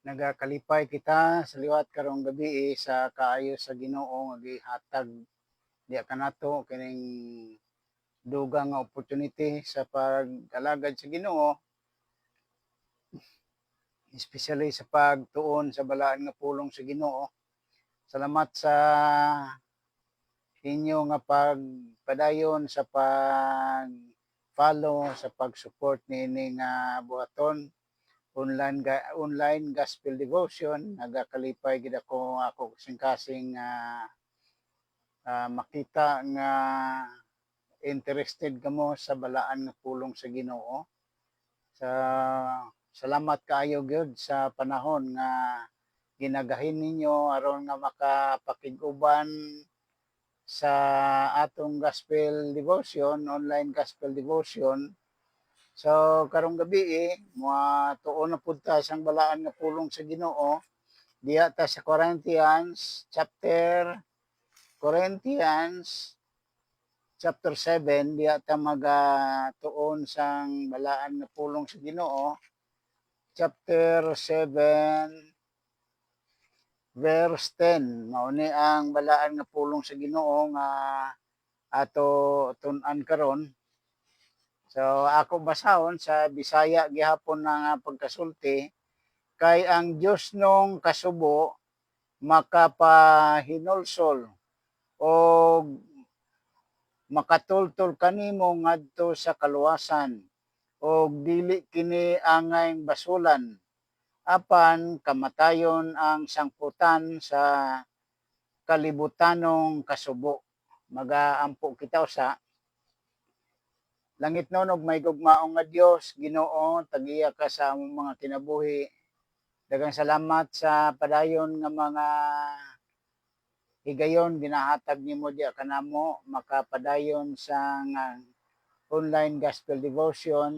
Nagakalipay kita sa liwat karong gabi sa kaayo sa Ginoo nga gihatag diya kanato kining dugang nga opportunity sa pag-alagad sa Ginoo, especially sa pagtuon sa balaan nga pulong sa Ginoo. Salamat sa inyo nga pagpadayon sa pag-follow sa pag-support nini nga buhaton online gospel devotion. Nagakalipay gid ako kasing-kasing makita nga interested kamo sa balaan nga pulong sa Ginoo. Sa salamat kaayo gyud sa panahon nga ginagahin ninyo aron nga makapakig-uban sa atong gospel devotion, online gospel devotion. So karong gabi tuon na pud ta sang balaan nga pulong sa Ginoo diha ta sa Corinthians chapter 7 diha ta magatuon sang balaan nga pulong sa Ginoo. Chapter 7 verse 10 mao ni ang balaan nga pulong sa Ginoo nga ato tun-an karon. So ako basahon sa Bisaya gihapon na nga pagkasulti kay ang Dios nung kasubo makapahinulsol o makatultol kanimo ngadto sa kaluwasan o dili kini angay basulan apan kamatayon ang sangputan sa kalibutanong kasubo. Magaampo kita usa. Langit nun og may gugmaong nga Dios, Ginoo, tagiya ka sa among mga kinabuhi. Daghang salamat sa padayon nga mga higayon ginahatag nimo diya kanamo makapadayon sa online gospel devotion.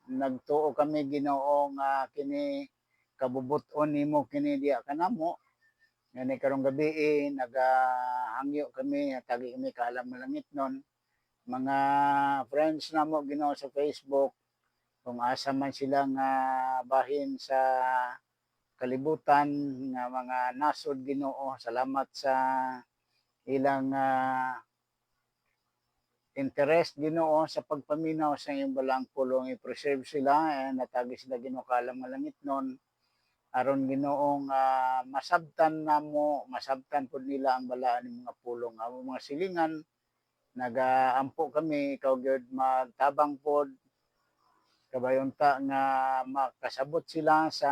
Nagtuo kami Ginoo nga kini kabubot-on nimo kini diya kanamo. Ngani karong gabi nagahangyo kami tagi kami kaalam malangit nun. Mga friends namo Ginoo sa Facebook kung asa man sila nga bahin sa kalibutan nga mga nasod Ginoo, salamat sa ilang interest Ginoo sa pagpaminaw sa iyong balang pulong. I-preserve sila natagi sila Ginoo kaalam nga langit nun aron Ginoong masabtan pud nila ang balaan ng mga pulong. Ang mga silingan nagaampo kami ikaw gyud magtabang pod kabayonta nga makasabot sila sa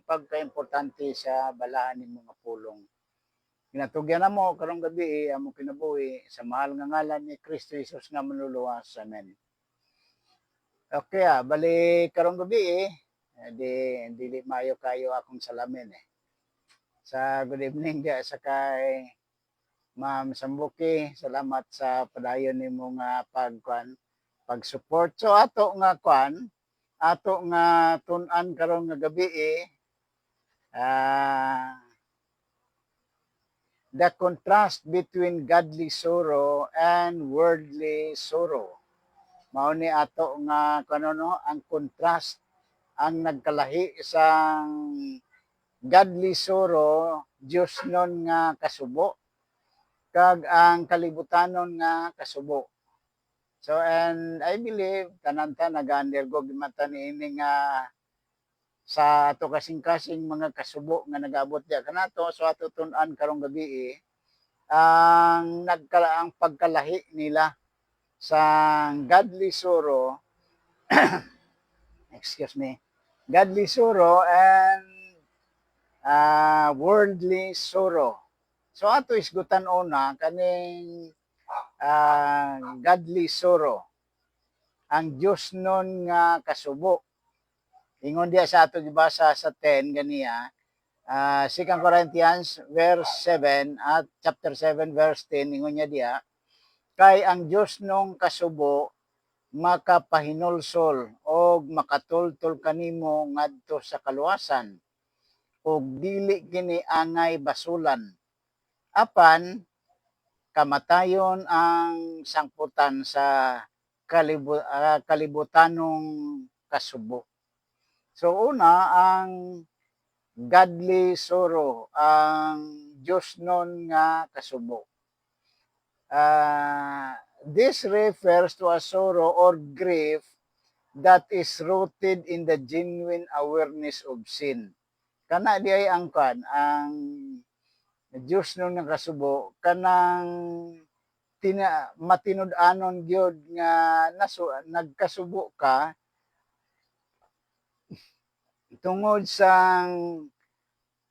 pagkaimportante sa balaan ng mga pulong. Ginatugyan namo karong gabi amo kinabuhi sa mahal nga ngalan ni Kristo Jesus nga manluluwas. Amen. Okay, bali karong gabi dili maayo kayo akong salamin Sa good evening dia sa kay Ma'am Sambuki, salamat sa padayon nimo nga pag-support. So ato nga tun-an karon nga gabi the contrast between godly sorrow and worldly sorrow. Mao ni ato nga kanono ang contrast ang nagkalahi sang godly sorrow Dios nun nga kasubo kag ang kalibutanon nga kasubo. So and I believe tanan ta nag-undergo gimata niini nga sa ato kasing-kasing mga kasubo nga nag-abot diya kanato so ato tun-an karong gabi ang pagkalahi nila sa godly sorrow excuse me, godly sorrow and worldly sorrow. So ato isgutan una kaning godly sorrow. Ang Dios nun nga kasubo. Ingon diya sa ato gibasa sa 10 ganiya, 2 Corinthians verse 7 at chapter 7 verse 10 ingon niya diya, kay ang Dios nung kasubo makapahinulsol og makatultol kanimo ngadto sa kaluwasan og dili kini angay basulan apan kamatayon ang sangputan sa kalibutanong kasubo. So una ang godly sorrow ang Diyos nun nga kasubo. This refers to a sorrow or grief that is rooted in the genuine awareness of sin. Kana di ay ang Diyos nung nakasubo kanang matinud-anon gyud nga nagkasubo ka tungod sang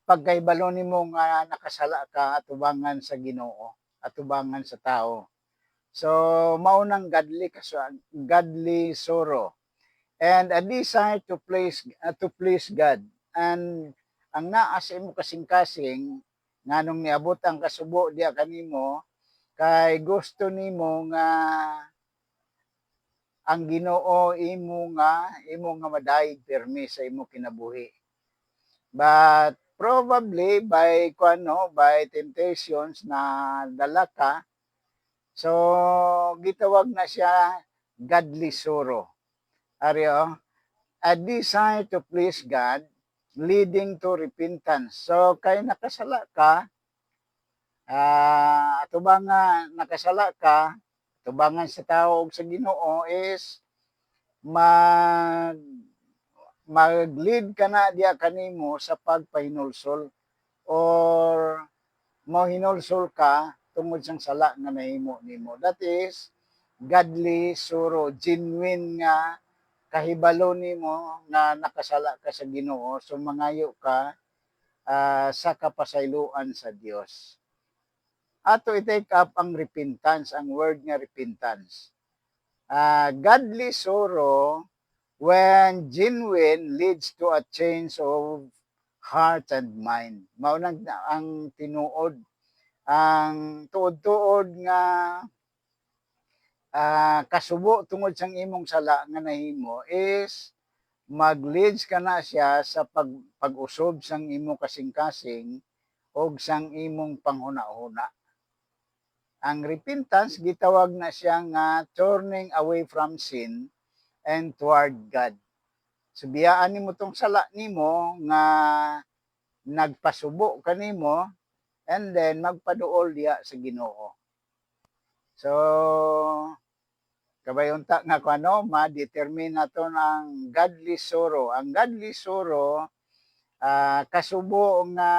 pagkaibalo nimo nga nakasala ka atubangan sa Ginoo, atubangan sa tao. So mao nang godly sorrow and a desire to please God. And ang naa sa imo kasing-kasing nganong niabot ang kasubo diya kanimo kay gusto nimo nga ang Ginoo imo nga madayeg pirmi sa imo kinabuhi. But probably by temptations na dala ka, so gitawag na siya godly sorrow. Ariyo, a desire to please God leading to repentance. So kay nakasala ka, tubangan sa tao ug sa Ginoo is mag mag-lead ka na diya kanimo sa pagpahinulsol or mahinulsol ka tungod sang sala nga nahimo nimo. That is godly sorrow, genuine nga kahibalo nimo nga nakasala ka sa Ginoo, so mangayo ka sa kapasayloan sa Dios. Ato i-take up ang repentance, ang word nga repentance. Godly sorrow when genuine leads to a change of heart and mind. Mao nang ang tinuod, ang tuod-tuod nga kasubo tungod sang imong sala nga nahimo is mag-leads ka na siya sa pag-usob sang imong kasing-kasing o sang imong panghuna-huna. Ang repentance gitawag na siya nga turning away from sin and toward God. So biyaan nimo tong sala nimo nga nagpasubo kanimo and then magpaduol diya sa Ginoo. So kabayunta nga kuno ma-determine naton ang godly sorrow. Ang godly sorrow kasubo nga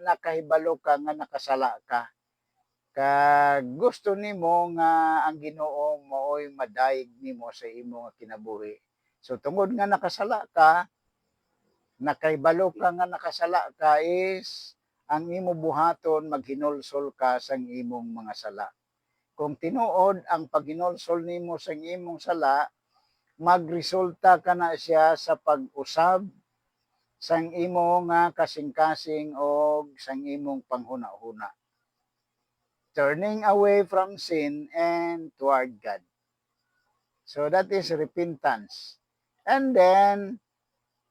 nakahibalo ka nga nakasala ka. Kag gusto nimo nga ang Ginoo mao'y madayeg nimo sa imo nga kinabuhi. So tungod nga nakasala ka, nakahibalo ka nga nakasala ka is ang imo buhaton maghinulsol ka sang imong mga sala. Kung tinuod ang paghinulsol nimo sang imong sala, magresulta ka na siya sa pag-usab sang imo nga kasing-kasing o sang imong panghuna-huna. Turning away from sin and toward God. So that is repentance. And then,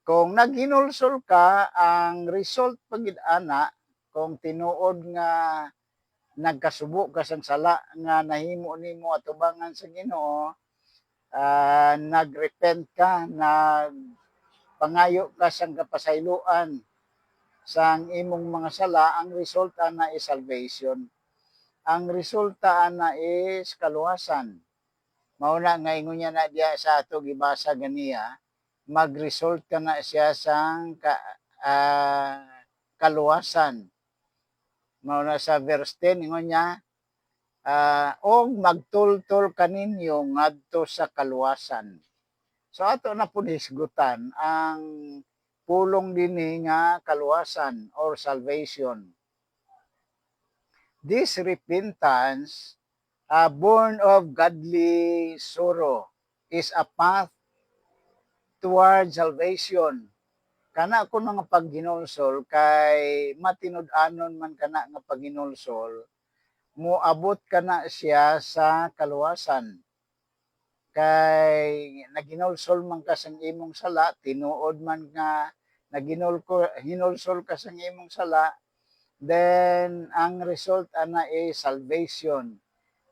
kung naghinulsol ka, ang result pagid ana, kung tinuod nga nagkasubo ka sang sala nga nahimo nimo atubangan sa Ginoo, nagrepent ka, nagpangayo ka sang kapasayloan sang imong mga sala, ang resulta na is salvation. Ang resulta na is kaluwasan. Mauna nga ingon niya na diya sa ato gibasa ganiya, mag-result ka na siya sang kaluwasan. Mauna sa verse 10 ingon niya, og magtultol kaninyo ngadto sa kaluwasan. So ato na pud hisgutan ang pulong dinhi nga kaluwasan or salvation. This repentance, born of godly sorrow, is a path toward salvation. Kana ko nga paghinulsol kay matinud-anon man kana nga paghinulsol, moabot kana siya sa kaluwasan. Kay naghinulsol man ka sang imong sala, tinuod man nga hinulsol ka sang imong sala, then ang result ana is salvation,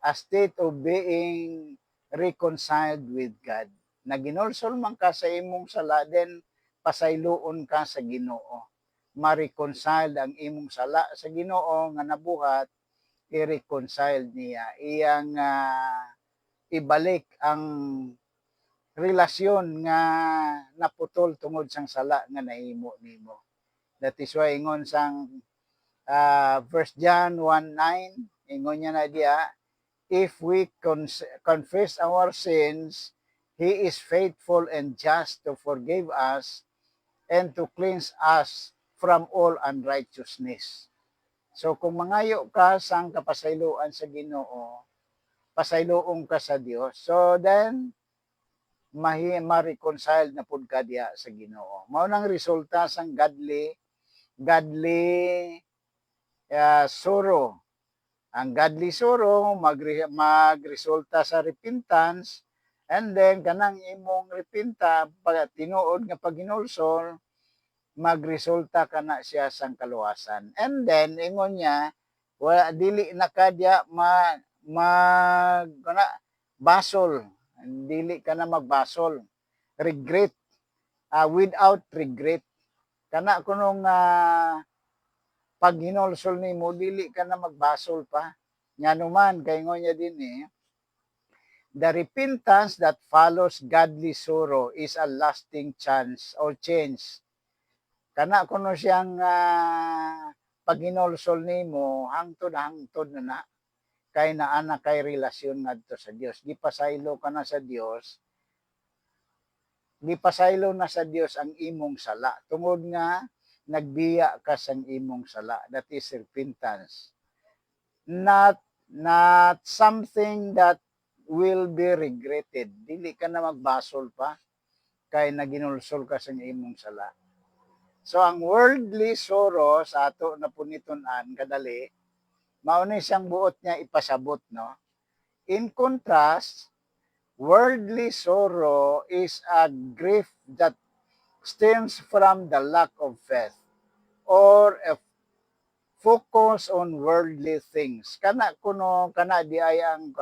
a state of being reconciled with God. Naginulsol man ka sa imong sala, then pasayloon ka sa Ginoo. ma-reconcile ang imong sala sa Ginoo nga nabuhat, i-reconcile niya. Iyang ibalik ang relasyon nga naputol tungod sang sala nga nahimo nimo. That is why ingon sang 1 John 1:9, ingon niya na diya, if we confess our sins, He is faithful and just to forgive us and to cleanse us from all unrighteousness. So kung mangayo ka sang kapasayloan sa Ginoo, pasayloong ka sa Dios. So then ma-reconcile na pud ka diha sa Ginoo. Mao nang resulta sang godly sorrow. Ang godly sorrow magresulta sa repentance, and then kanang imong repenta pag tinuod nga paghinulsol, magresulta kana siya sang kaluwasan. And then ingon niya, wala dili na kadya basol. Dili ka na magbasol. Regret, without regret. Kana kunong pag hinulsol nimo, dili ka na magbasol pa. Nga naman, kay ingon niya din the repentance that follows godly sorrow is a lasting chance or change. Kana kuno siyang pag hinulsol nimo, hangtod na kay naana kay relasyon ngadto sa Dios. Gipasaylo ka na sa Dios. Gipasaylo na sa Dios ang imong sala. Tungod nga nagbiya ka sa imong sala. That is repentance. Not something that will be regretted. Dili ka na magbasol pa kay naginulsol ka sa imong sala. So ang worldly sorrow sa ato na punitunan kadali, mao ni siyang buot niya ipasabot, no? In contrast, worldly sorrow is a grief that stems from the lack of faith or a focus on worldly things. Kana di ay ang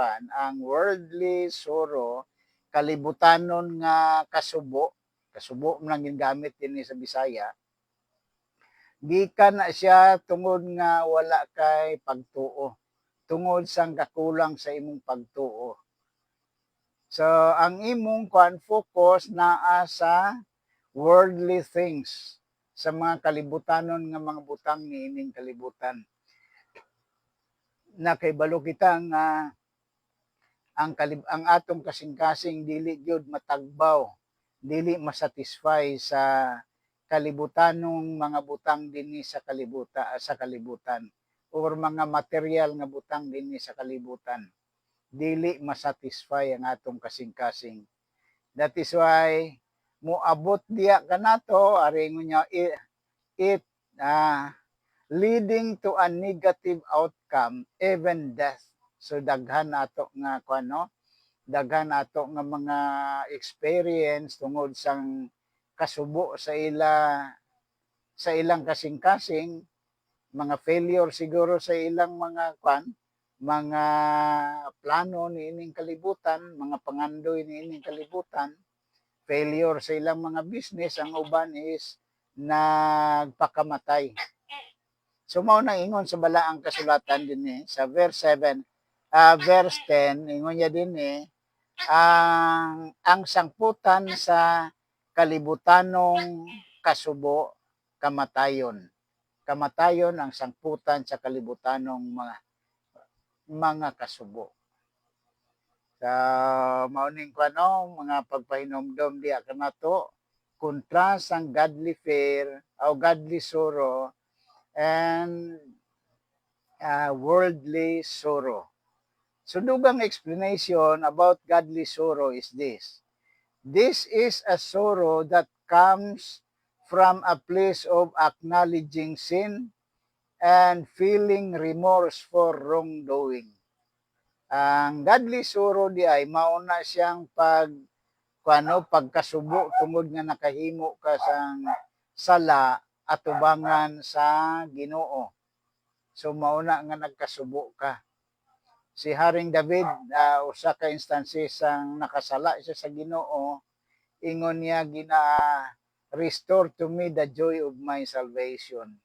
worldly sorrow kalibutanon nga kasubo man gingamit dinhi sa Bisaya. Gikan na siya tungod nga wala kay pagtuo. Tungod sang kakulang sa imong pagtuo. So ang imong focus naa sa worldly things, sa mga kalibutanon nga mga butang niining kalibutan. Nakaibalo kita nga ang atong kasing-kasing dili gyud matagbaw, dili masatisfy sa kalibutanong mga butang dinhi sa kalibutan or mga material nga butang dinhi sa kalibutan. Dili masatisfy ang atong kasing-kasing. That is why moabot diya kanato ari niya it leading to a negative outcome, even death. So daghan nato nga daghan nato nga mga experience tungod sang kasubo sa ilang kasing-kasing, mga failure siguro sa ilang mga mga plano niining kalibutan, mga pangandoy niining kalibutan, failure sa ilang mga business, ang uban is nagpakamatay. So mao nang ingon sa balaang kasulatan din sa verse 7, verse 10, ingon niya din ang sangputan sa kalibutanong kasubo, kamatayon. Kamatayon ang sangputan sa kalibutanong mga kasubo. So, mauning ko mga pagpahinomdom diya kanato, kontrast ang godly fear o godly sorrow and worldly sorrow. So, dugang explanation about godly sorrow is this. This is a sorrow that comes from a place of acknowledging sin and feeling remorse for wrongdoing. Ang godly sorrow di ay mauna siyang pagkasubo tungod nga nakahimo ka sang sala atubangan sa Ginoo. So mauna nga nagkasubo ka. Si Haring David, usa ka instances sang nakasala siya sa Ginoo, ingon niya restore to me the joy of my salvation.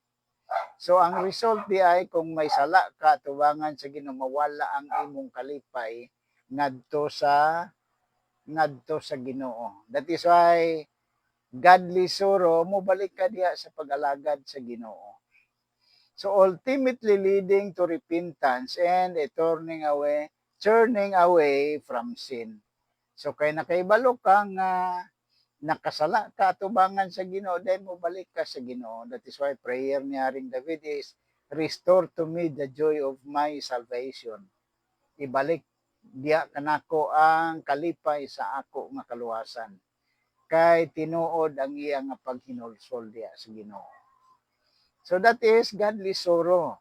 So ang result di ay kung may sala ka tubangan sa Ginoo, mawala ang imong kalipay ngadto sa Ginoo. That is why godly sorrow mo balik ka diha sa pag-alagad sa Ginoo. So ultimately leading to repentance and a turning away from sin. So kay nakaibalo ka nga nakasala ka atubangan sa Ginoo, then mo balik ka sa Ginoo. That is why prayer ni Haring David is, restore to me the joy of my salvation. Ibalik diya kanako ang kalipay sa ako nga kaluwasan. Kay tinuod ang iya nga paghinulsol diya sa Ginoo. So that is godly sorrow.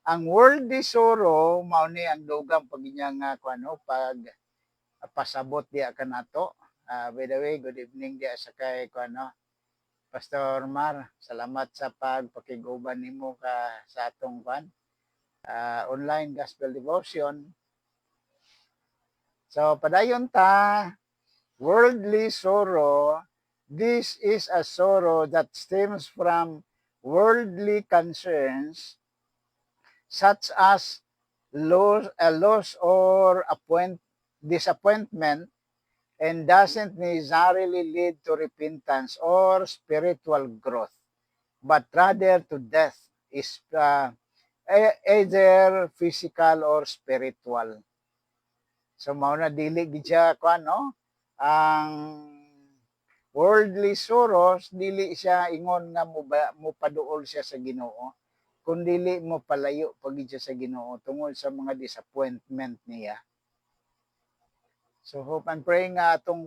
Ang worldly sorrow mao ni ang dugang pag nga pag pasabot diya kanato. By the way, good evening diya sa kay Pastor Mar. Salamat sa pagpakiguban nimo ka sa atong online gospel devotion. So padayon ta, worldly sorrow, this is a sorrow that stems from worldly concerns such as loss or disappointment, and doesn't necessarily lead to repentance or spiritual growth, but rather to death, is either physical or spiritual. So mao na dili gid siya ang worldly sorrows, dili siya ingon nga mo paduol siya sa Ginoo, kun dili mo palayo pagid siya sa Ginoo tungod sa mga disappointment niya. So hope and pray nga atong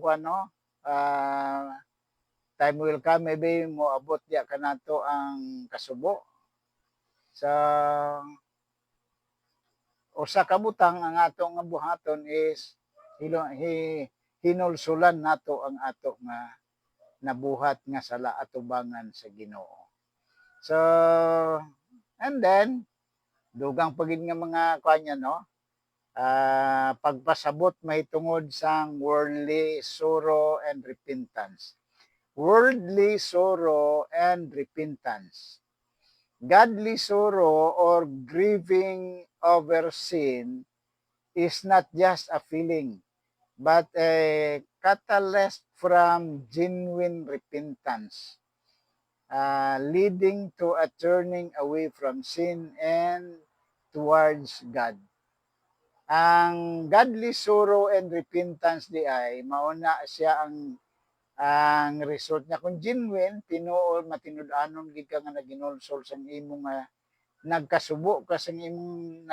time will come, maybe mo abot diya kanato ang kasubo sa usa ka butang. Ang atong nga buhaton is hinulsulan nato ang ato nga nabuhat nga sala atubangan sa Ginoo. So and then dugang pagid nga mga pagpasabot may tungod sang worldly sorrow and repentance. Worldly sorrow and repentance. Godly sorrow or grieving over sin is not just a feeling, but a catalyst from genuine repentance, leading to a turning away from sin and towards God. Ang godly sorrow and repentance di ay mauna siya ang result niya kung genuine tinuod matinud-anon gid ka nga naginulsol sa imong nagkasubo ka sa imong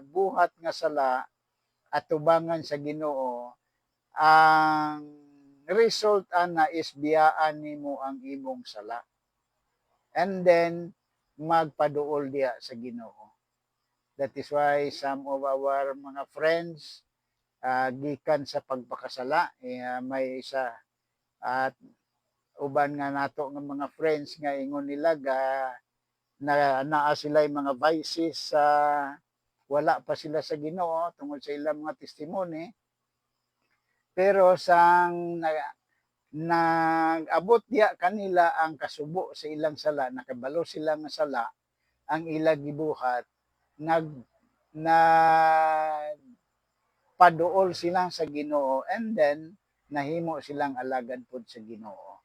buhat nga sala atubangan sa Ginoo. Ang result ana is biyaan nimo ang imong sala, and then magpaduol diya sa Ginoo. That is why some of our mga friends, gikan sa pagpakasala, may isa at uban nga nato ng mga friends nga ingon nila na naa sila mga vices sa wala pa sila sa Ginoo tungod sa ilang mga testimony. Pero sang nag-abot diya kanila ang kasubo sa ilang sala, nakabalo sila nga sala, ang ilang gibuhat, paduol sila sa Ginoo, and then nahimo silang alagad pod sa Ginoo.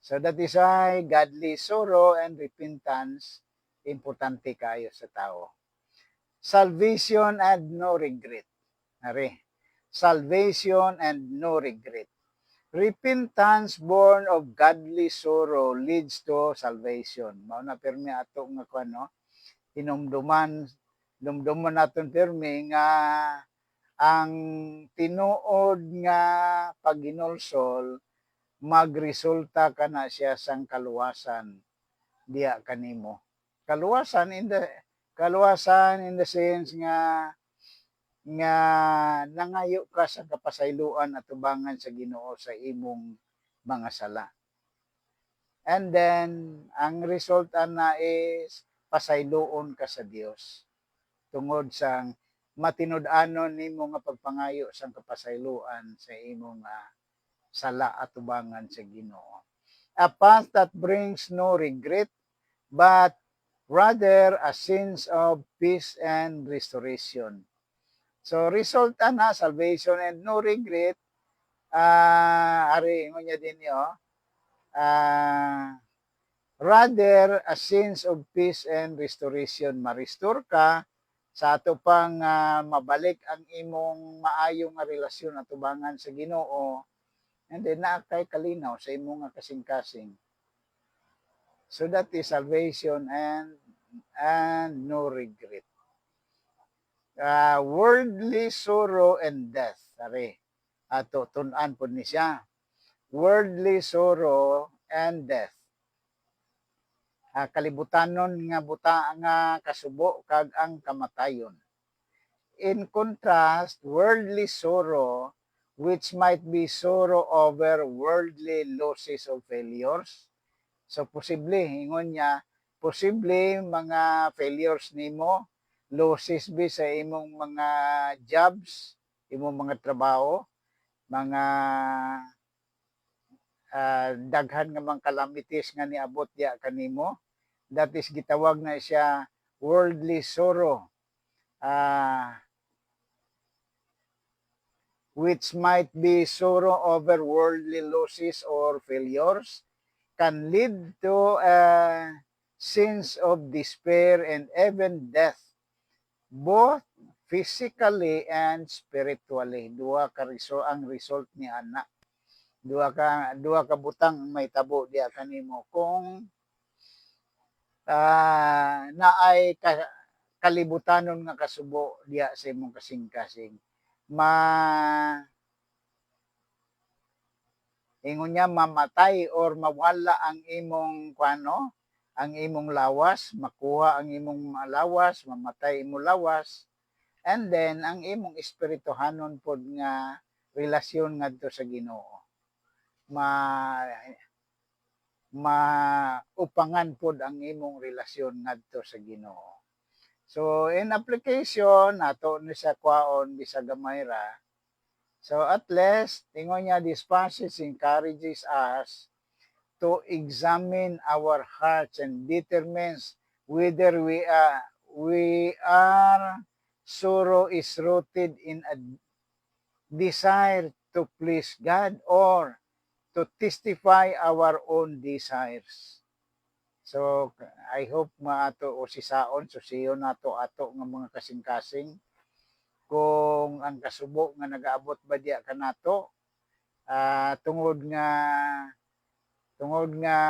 So that is why godly sorrow and repentance importante kayo sa tao. Salvation and no regret. Salvation and no regret. Repentance born of godly sorrow leads to salvation. Mao na permi ato nga hinumduman naton permi nga ang tinuod nga paghinulsol magresulta kana siya sang kaluwasan diya kanimo. Kaluwasan in the sense nga nangayo ka sa kapasayloan at tubangan sa Ginoo sa imong mga sala. And then ang resulta na is pasayloon ka sa Dios tungod sang matinud-anon nimo nga pagpangayo sang kapasayloan sa imong sala at tubangan sa Ginoo. a path that brings no regret, but rather a sense of peace and restoration. So resulta na salvation and no regret, ari ingon niya din yo, rather a sense of peace and restoration. Ma-restore ka sa ato pang mabalik ang imong maayong nga relasyon at tubangan sa Ginoo, and then naa kay kalinaw sa imong nga kasing-kasing. So that is salvation and no regret. Worldly sorrow and death. Ari, ato tun-an po ni siya. Worldly sorrow and death. Kalibutanon nga buta nga kasubo kag ang kamatayon. In contrast, worldly sorrow, which might be sorrow over worldly losses or failures. So posible, ingon niya, posible mga failures nimo, losses bi sa imong mga jobs, imong mga trabaho, mga daghan nga mga calamities nga niabot diya kanimo. That is gitawag na siya worldly sorrow. Which might be sorrow over worldly losses or failures, can lead to a sense of despair and even death, both physically and spiritually. Duha ka ang result ni ana. Duha ka butang may tabo diya kanimo kung naay kalibutanon nga kasubo diya sa imong kasing-kasing. Ingon niya mamatay or mawala ang imong ang imong lawas, makuha ang imong lawas, mamatay imong lawas, and then ang imong espirituhanon pod nga relasyon ngadto sa Ginoo. Maupangan pod ang imong relasyon ngadto sa Ginoo. So in application nato ni sa kwaon bisag gamay ra. So at least tingon niya this passage encourages us to examine our hearts and determines whether we are sorrow is rooted in a desire to please God or to testify our own desires. So I hope maato o sisaon so siyo nato ato nga mga kasing-kasing kung ang kasubo nga nagaabot ba diya kanato tungod nga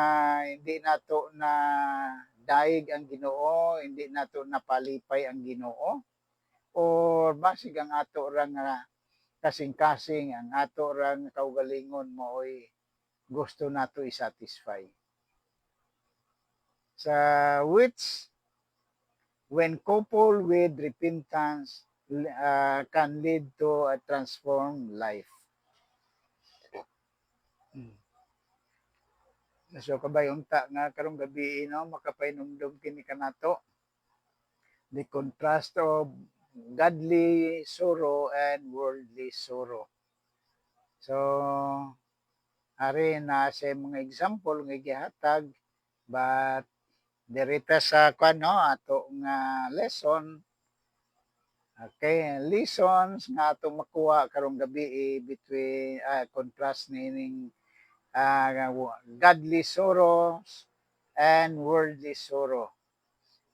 hindi nato na daig ang Ginoo, hindi nato napalipay ang Ginoo, or basig ang ato ra nga kasing-kasing, ang ato ra nga kaugalingon mo'y gusto nato i-satisfy. Sa which when coupled with repentance can lead to a transformed life. So kabay unta nga karong gabi makapainomdom kini kanato the contrast of godly sorrow and worldly sorrow. So ari na sa mga example nga gihatag, but dirita sa ato nga lesson. Okay, lessons nga ato makuha karong gabi between contrast nining godly sorrows and worldly sorrow.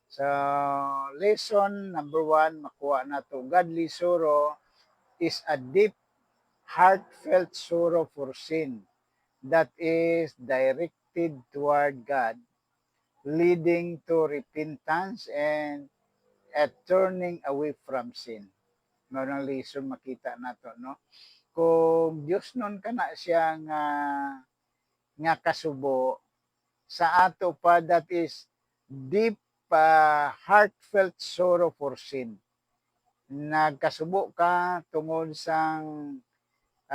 So, lesson number 1, makuha na to. Godly sorrow is a deep, heartfelt sorrow for sin that is directed toward God, leading to repentance and a turning away from sin. Mga lesson makita nato, no? Kung Diyos nun ka na siya nga kasubo sa ato pa, that is deep heartfelt sorrow for sin. Nagkasubo ka tungod sang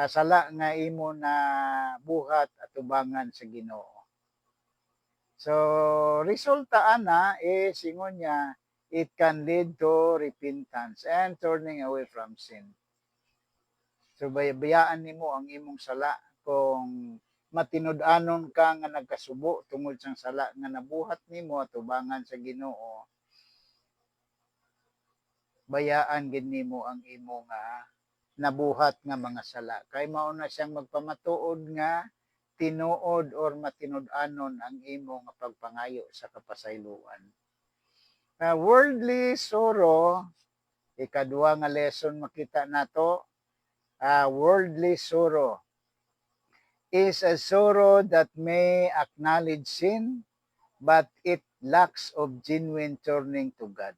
sala nga imo na buhat at tubangan sa Ginoo. So resulta ana ingon niya, it can lead to repentance and turning away from sin. So bayaan nimo ang imong sala kung matinud-anon ka nga nagkasubo tungod sang sala nga nabuhat nimo atubangan sa Ginoo, bayaan gid nimo ang imo nga nabuhat nga mga sala. Kay mao na siyang magpamatuod nga tinuod or matinud-anon ang imo nga pagpangayo sa kapasayloan. Worldly sorrow, ikaduha nga lesson makita nato, worldly sorrow is a sorrow that may acknowledge sin, but it lacks of genuine turning to God.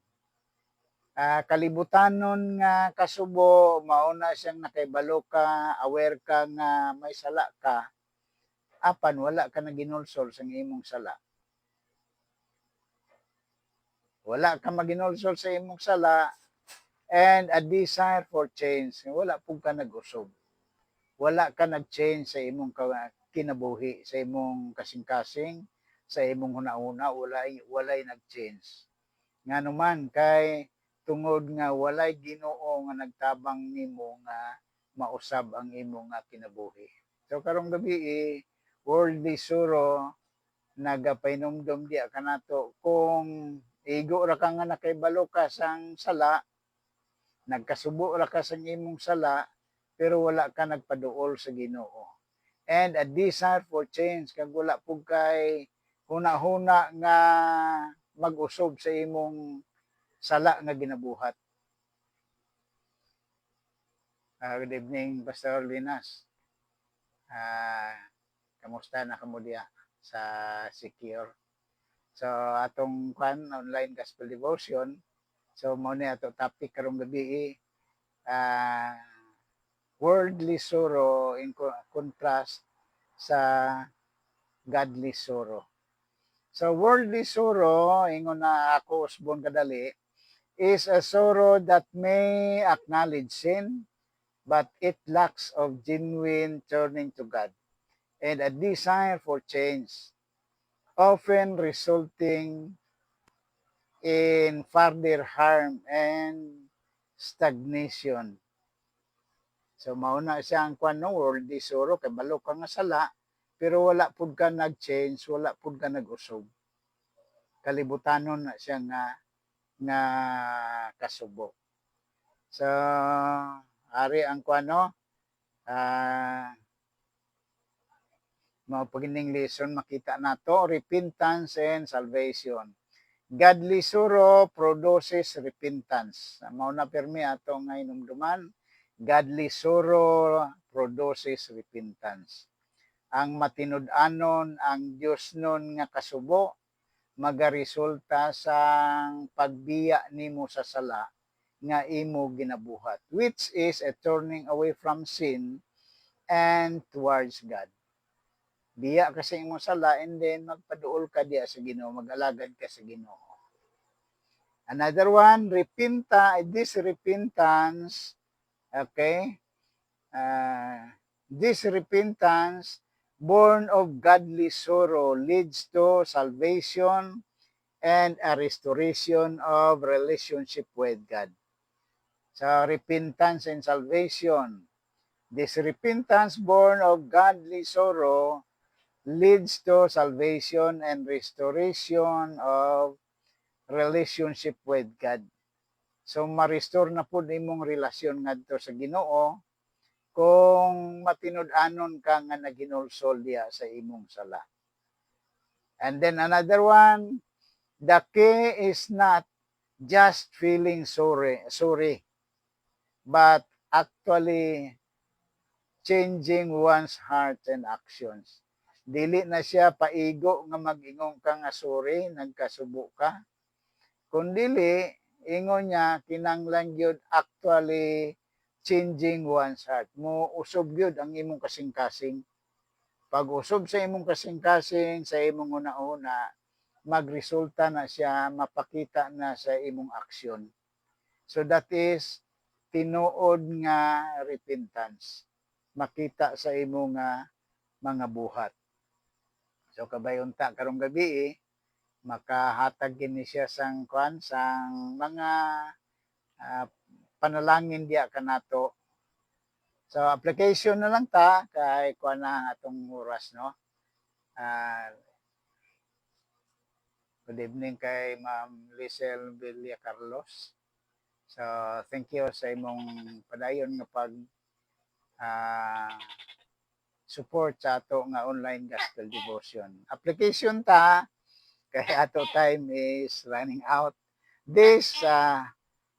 Kalibutanon nga kasubo, mauna siyang nakahibalo ka, aware ka nga may sala ka, apan wala ka na ginulsol sa imong sala. Wala ka maginulsol sa imong sala, and a desire for change. Wala po ka nag-usog. Wala ka nag-change sa imong kinabuhi, sa imong kasing-kasing, sa imong huna-una, walay nag-change. Nga naman kay tungod nga walay Ginoo nga nagtabang nimo nga mausab ang imong nga kinabuhi. So karong gabi worldly sorrow nagapainomdom diya kanato kung igo ra ka nga nakaibalo ka sang sala, nagkasubo ra ka sang imong sala, pero wala ka nagpaduol sa Ginoo. And a desire for change kag wala pug kay huna-huna nga mag-usob sa imong sala nga ginabuhat. Good evening, Pastor Linas. Kamusta na kamo diya sa Secure? So atong online gospel devotion. So mo ni ato topic karong gabi worldly sorrow in contrast sa godly sorrow. So worldly sorrow, ingon na ako usbon kadali, is a sorrow that may acknowledge sin, but it lacks of genuine turning to God and a desire for change, often resulting in further harm and stagnation. So mauna siya ang worldly sorrow, kay balo ka nga sala, pero wala pud ka nag-change, wala pud ka nag-usog. Kalibutanon na siya nga kasubo. So ari ang mga pagining lesson makita nato, repentance and salvation. Godly sorrow produces repentance. Mao na pirmi ato nga hinumduman, godly sorrow produces repentance. Ang matinud-anon ang Dios nun nga kasubo magaresulta sa pagbiya nimo sa sala nga imo ginabuhat, which is a turning away from sin and towards God. Biya ka sa imong sala and then magpaduol ka diya sa Ginoo, mag-alagad ka sa Ginoo. Another one, this repentance, okay, this repentance born of godly sorrow leads to salvation and a restoration of relationship with God. So repentance and salvation. This repentance born of godly sorrow leads to salvation and restoration of relationship with God. So ma-restore na po imong relasyon ngadto sa Ginoo kung matinud-anon ka nga naginulsol diya sa imong sala. And then another one, the key is not just feeling sorry, but actually changing one's heart and actions. Dili na siya paigo nga mag-ingong ka nga sorry, nagkasubo ka. Kundili, ingon niya, kinanglan gyud actually changing one's heart. Mo usob gyud ang imong kasing-kasing. Pag usob sa imong kasing-kasing, sa imong una-una, magresulta na siya, mapakita na sa imong aksyon. So that is tinuod nga repentance. Makita sa imong mga buhat. So kabayunta karong gabi makahatag kini siya sang mga panalangin diya kanato So application na lang ta kay kuha na atong oras, no. Good evening kay Ma'am Lisel Villa Carlos. So thank you sa imong padayon nga pag uh, support sa ato nga online gospel devotion. Application ta kay ato time is running out. This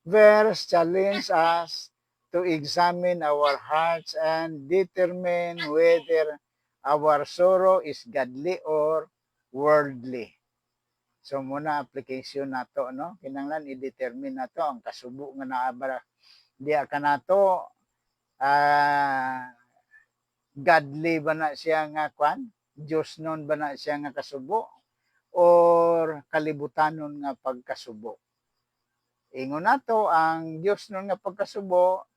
verse challenge us to examine our hearts and determine whether our sorrow is godly or worldly. So muna application nato, no, kinahanglan i-determine nato ang kasubo nga naabara diya kanato, godly ba na siya nga kwan, Diyos nun ba na siya nga kasubo or kalibutanon nga pagkasubo. Ingon nato ang Diyos nun nga pagkasubo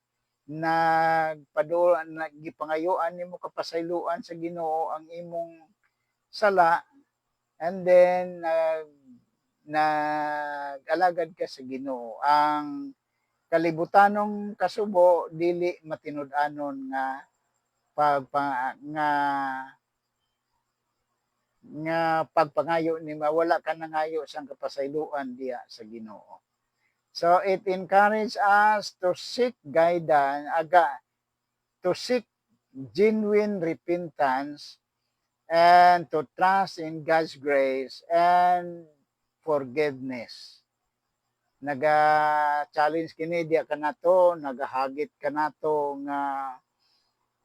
nagpangayuan nimo kapasayloan sa Ginoo ang imong sala, and then nag-alagad ka sa Ginoo. Ang kalibutanong kasubo dili matinud-anon nga pagpangayo nimo, wala ka nangayo sang kapasayloan diya sa Ginoo. So it encourages us to seek guidance, to seek genuine repentance and to trust in God's grace and forgiveness. Naga-challenge kini diya kanato, nagahagit kanato nga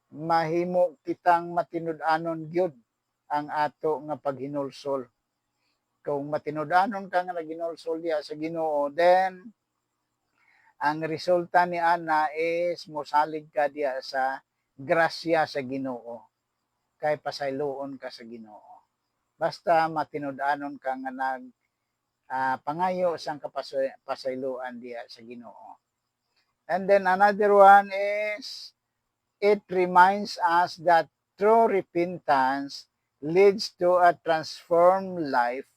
mahimo kitang matinud-anon gyud ang ato nga paghinulsol. Kung matinud-anon ka nga naginulsol diya sa Ginoo, then ang resulta ni ana is mosalig ka diya sa grasya sa Ginoo. Kay pasayloon ka sa Ginoo. Basta matinud-anon ka nga pangayo sang kapasayloan diya sa Ginoo. And then another one is it reminds us that true repentance leads to a transformed life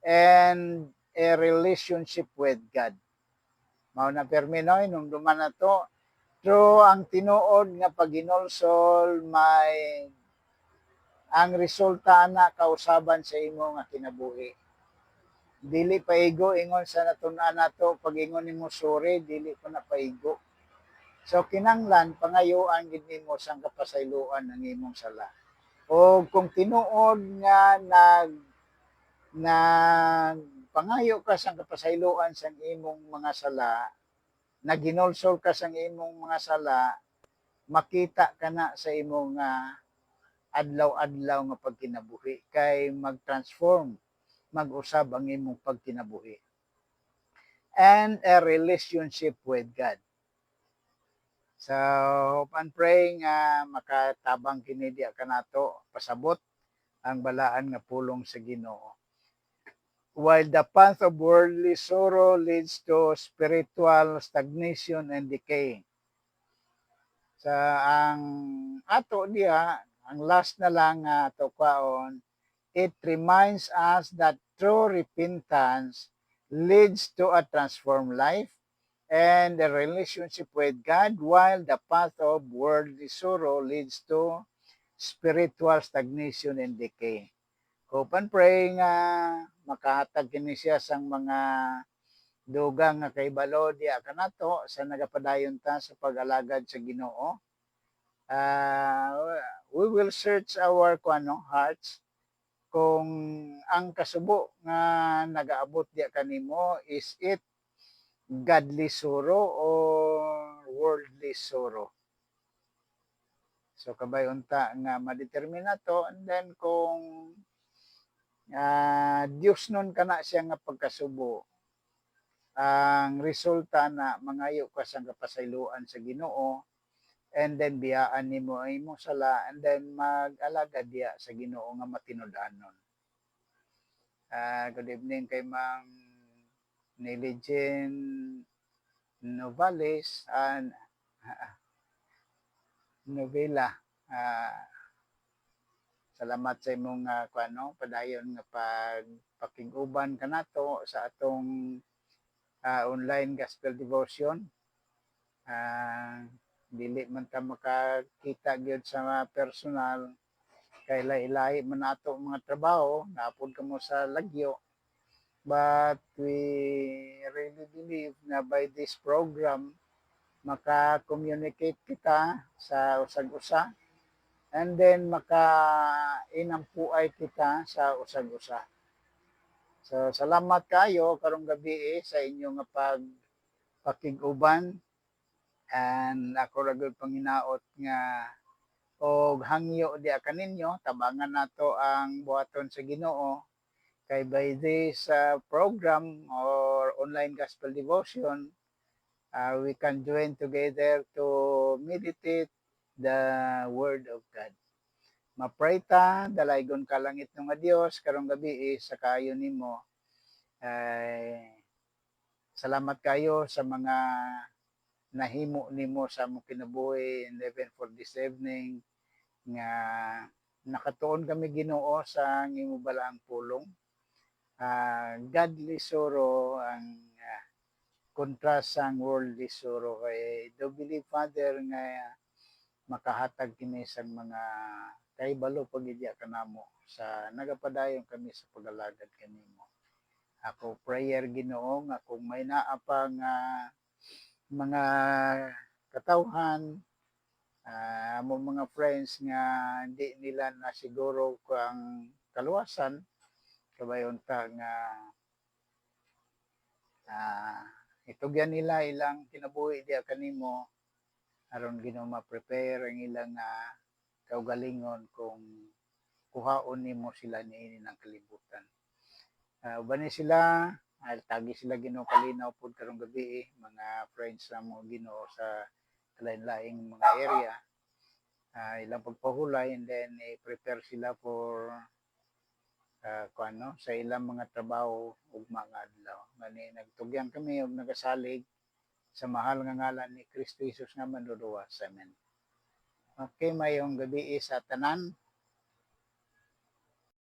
and a relationship with God. Mao na perminoy nung duman na to, through ang tinuod nga paghinulsol may ang resulta na kausaban sa imo nga kinabuhi. Dili paigo ingon sa natun-an nato, pag ingon nimo sorry, dili pa na paigo. So kinanglan pangayoan gid nimo sang kapasayloan ng imong sala. O kung tinuod nga pangayo ka sang kapasayloan sang imong mga sala, naginulsol ka sang imong mga sala, makita ka na sa imong adlaw-adlaw nga pagkinabuhi kay mag-transform, mag-usab ang imong pagkinabuhi. And a relationship with God. So, hope and praying makatabang kini diya kanato pasabot ang balaan nga pulong sa Ginoo. While the path of worldly sorrow leads to spiritual stagnation and decay. Sa ang ato diya, ang last na lang ato kwaon, it reminds us that true repentance leads to a transformed life and a relationship with God, while the path of worldly sorrow leads to spiritual stagnation and decay. Hope and pray nga makahatag kini siya sang mga dugang nga kahibalo diya kanato sa nagapadayon ta sa pag-alagad sa Ginoo. We will search our hearts kung ang kasubo nga nagaabot diya kanimo, is it godly sorrow or worldly sorrow. So kabay unta nga madetermina to, and then kung Diyos nun kana siya nga pagkasubo, ang resulta na mangayo ka sa kapasayloan sa Ginoo, and then biyaan nimo ang imong sala, and then mag-alaga diya sa Ginoo nga matinud-anon. Good evening kay Ma'am Nelly Jean Novales and Novela. Salamat sa imong padayon nga pagpakiguban kanato sa atong online gospel devotion. dili man ta makakita gyud sa mga personal kay lahi-lahi man nato mga trabaho, naapod ka mo sa lagyo. But we really believe na by this program, maka-communicate kita sa usag-usa and then maka-inampuay kita sa usag-usa. So salamat kayo karong gabi sa inyong nga pakiguban and ako ra gyud panginaot nga og hangyo diha kaninyo tabangan nato ang buhaton sa Ginoo kay by this program or online gospel devotion we can join together to meditate the word of God. Mapray ta dalaygon ka langit nga Dios karong gabi sa kaayo nimo ay salamat kayo sa mga nahimo nimo sa among kinabuhi and even for this evening nga nakatuon kami Ginoo sa imo balaang pulong. Godly sorrow ang kontrast sang worldly sorrow kay do believe Father nga makahatag kini sang mga kahibalo pagidya kanamo sa nagapadayon kami sa pag-alagad kanimo. Ako prayer Ginoo nga kung may naa pa nga mga katawhan among mga friends nga hindi nila na siguro ang kaluwasan kabayon ta nga itugyan nila ilang kinabuhi diha kanimo aron Ginoo ma-prepare ang ilang kaugalingon kung kuhaon nimo sila niini ng kalibutan. Uban ni sila tagi sila Ginoo kalinaw pud karong gabi mga friends na mo Ginoo sa lain-laing mga area ilang pagpahulay and then i-prepare sila for sa ilang mga trabaho ug mga adlaw. Ngani nagtugyan kami og nagasalig sa mahal nga ngalan ni Kristo Jesus nga manluluwas. Amen. Okay, mayong gabi sa tanan.